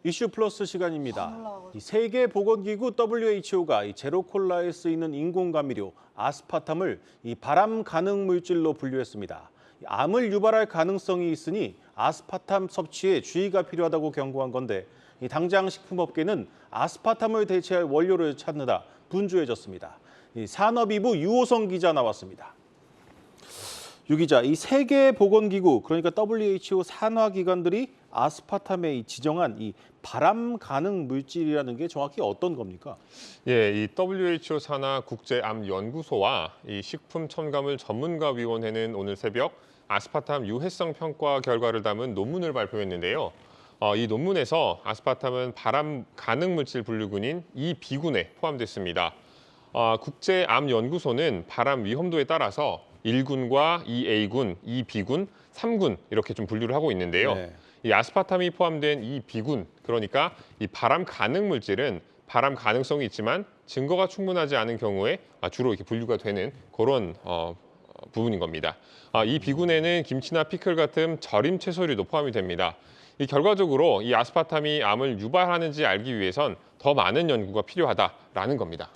이슈 플러스 시간입니다. 이 세계보건기구 WHO가 이 제로콜라에 쓰이는 인공감미료 아스파탐을 이 발암 가능 물질로 분류했습니다. 암을 유발할 가능성이 있으니 아스파탐 섭취에 주의가 필요하다고 경고한 건데 당장 식품업계는 아스파탐을 대체할 원료를 찾느라 분주해졌습니다. 산업이부 유호성 기자 나왔습니다. 유 기자, 이 세계보건기구 그러니까 WHO 산하기관들이 아스파탐에 지정한 이 발암 가능 물질이라는 게 정확히 어떤 겁니까? 예, 이 WHO 산하 국제암연구소와 이 식품첨가물 전문가위원회는 오늘 새벽 아스파탐 유해성 평가 결과를 담은 논문을 발표했는데요. 이 논문에서 아스파탐은 발암 가능 물질 분류군인 이 비군에 포함됐습니다. 국제암연구소는 발암 위험도에 따라서 1군과 2A군, 2B군, 3군 이렇게 좀 분류를 하고 있는데요. 네. 이 아스파탐이 포함된 이 B군, 그러니까 이 발암 가능 물질은 발암 가능성이 있지만 증거가 충분하지 않은 경우에 주로 이렇게 분류가 되는 그런 부분인 겁니다. 이 B군에는 김치나 피클 같은 절임 채소류도 포함이 됩니다. 이 결과적으로 이 아스파탐이 암을 유발하는지 알기 위해선 더 많은 연구가 필요하다라는 겁니다.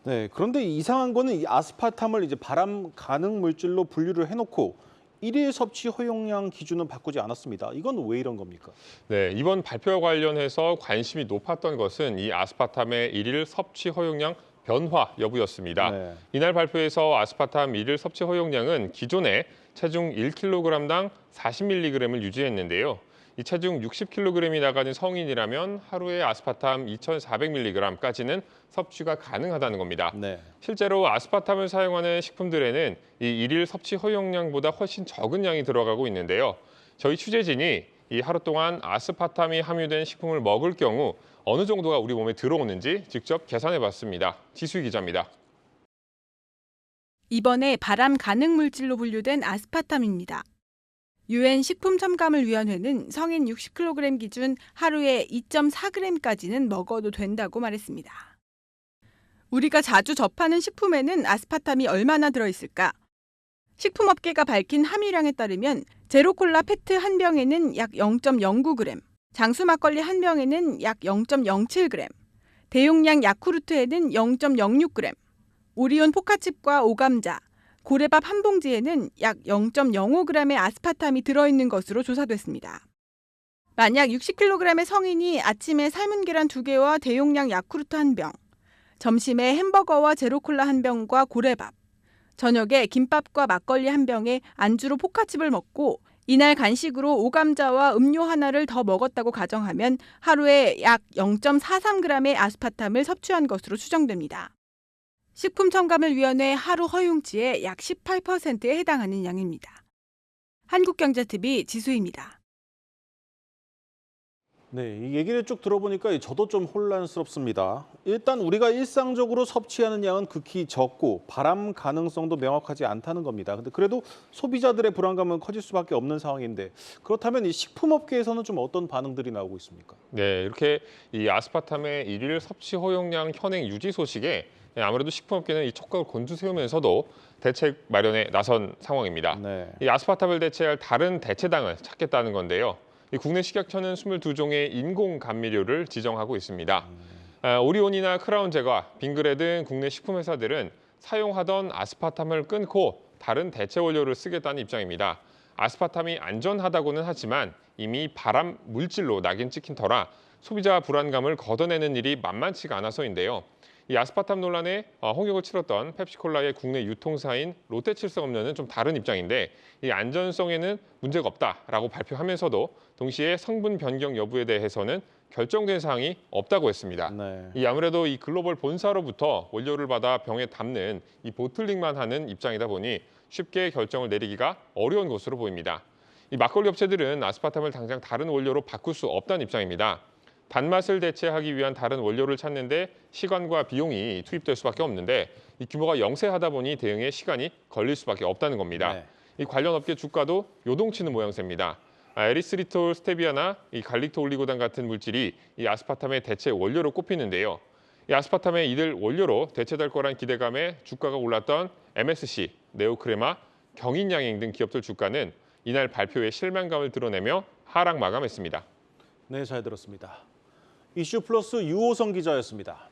네, 그런데 이상한 거는 이 아스파탐을 이제 발암 가능 물질로 분류를 해놓고 일일 섭취 허용량 기준은 바꾸지 않았습니다. 이건 왜 이런 겁니까? 네, 이번 발표와 관련해서 관심이 높았던 것은 이 아스파탐의 일일 섭취 허용량 변화 여부였습니다. 네. 이날 발표에서 아스파탐 일일 섭취 허용량은 기존에 체중 1kg당 40mg을 유지했는데요. 이 체중 60kg이 나가는 성인이라면 하루에 아스파탐 2,400mg까지는 섭취가 가능하다는 겁니다. 네. 실제로 아스파탐을 사용하는 식품들에는 이 일일 섭취 허용량보다 훨씬 적은 양이 들어가고 있는데요. 저희 취재진이 이 하루 동안 아스파탐이 함유된 식품을 먹을 경우 어느 정도가 우리 몸에 들어오는지 직접 계산해봤습니다. 지수희 기자입니다. 이번에 발암 가능 물질로 분류된 아스파탐입니다. 유엔 식품첨가물위원회는 성인 60kg 기준 하루에 2.4g까지는 먹어도 된다고 말했습니다. 우리가 자주 접하는 식품에는 아스파탐이 얼마나 들어있을까? 식품업계가 밝힌 함유량에 따르면 제로콜라 페트 한 병에는 약 0.09g, 장수 막걸리 한 병에는 약 0.07g, 대용량 야쿠르트에는 0.06g, 오리온 포카칩과 오감자, 고래밥 한 봉지에는 약 0.05g의 아스파탐이 들어있는 것으로 조사됐습니다. 만약 60kg의 성인이 아침에 삶은 계란 2개와 대용량 야쿠르트 한 병, 점심에 햄버거와 제로콜라 한 병과 고래밥, 저녁에 김밥과 막걸리 한 병에 안주로 포카칩을 먹고 이날 간식으로 오감자와 음료 하나를 더 먹었다고 가정하면 하루에 약 0.43g의 아스파탐을 섭취한 것으로 추정됩니다. 식품첨가물위원회 하루 허용치의 약 18%에 해당하는 양입니다. 한국경제TV 지수희입니다. 네, 이 얘기를 쭉 들어보니까 저도 좀 혼란스럽습니다. 일단 우리가 일상적으로 섭취하는 양은 극히 적고 발암 가능성도 명확하지 않다는 겁니다. 근데 그래도 소비자들의 불안감은 커질 수밖에 없는 상황인데 그렇다면 이 식품업계에서는 좀 어떤 반응들이 나오고 있습니까? 네, 이렇게 이 아스파탐의 일일 섭취 허용량 현행 유지 소식에 아무래도 식품업계는 이 촉각을 곤두세우면서도 대책 마련에 나선 상황입니다. 네. 이 아스파탐을 대체할 다른 대체당을 찾겠다는 건데요. 이 국내 식약처는 22종의 인공 감미료를 지정하고 있습니다. 오리온이나 크라운 제과, 빙그레 등 국내 식품 회사들은 사용하던 아스파탐을 끊고 다른 대체 원료를 쓰겠다는 입장입니다. 아스파탐이 안전하다고는 하지만 이미 발암 물질로 낙인 찍힌 터라 소비자 불안감을 걷어내는 일이 만만치가 않아서인데요. 이 아스파탐 논란에 홍역을 치렀던 펩시콜라의 국내 유통사인 롯데칠성음료는 좀 다른 입장인데 이 안전성에는 문제가 없다라고 발표하면서도 동시에 성분 변경 여부에 대해서는 결정된 사항이 없다고 했습니다. 네. 이 아무래도 이 글로벌 본사로부터 원료를 받아 병에 담는 이 보틀링만 하는 입장이다 보니 쉽게 결정을 내리기가 어려운 것으로 보입니다. 이 막걸리 업체들은 아스파탐을 당장 다른 원료로 바꿀 수 없다는 입장입니다. 단맛을 대체하기 위한 다른 원료를 찾는데 시간과 비용이 투입될 수밖에 없는데 이 규모가 영세하다 보니 대응에 시간이 걸릴 수밖에 없다는 겁니다. 네. 이 관련 업계 주가도 요동치는 모양새입니다. 에리스리톨 스테비아나 이 갈릭토 올리고당 같은 물질이 이 아스파탐의 대체 원료로 꼽히는데요. 이 아스파탐의 이들 원료로 대체될 거란 기대감에 주가가 올랐던 MSC, 네오크레마, 경인양행 등 기업들 주가는 이날 발표에 실망감을 드러내며 하락 마감했습니다. 네, 잘 들었습니다. 이슈플러스 유호성 기자였습니다.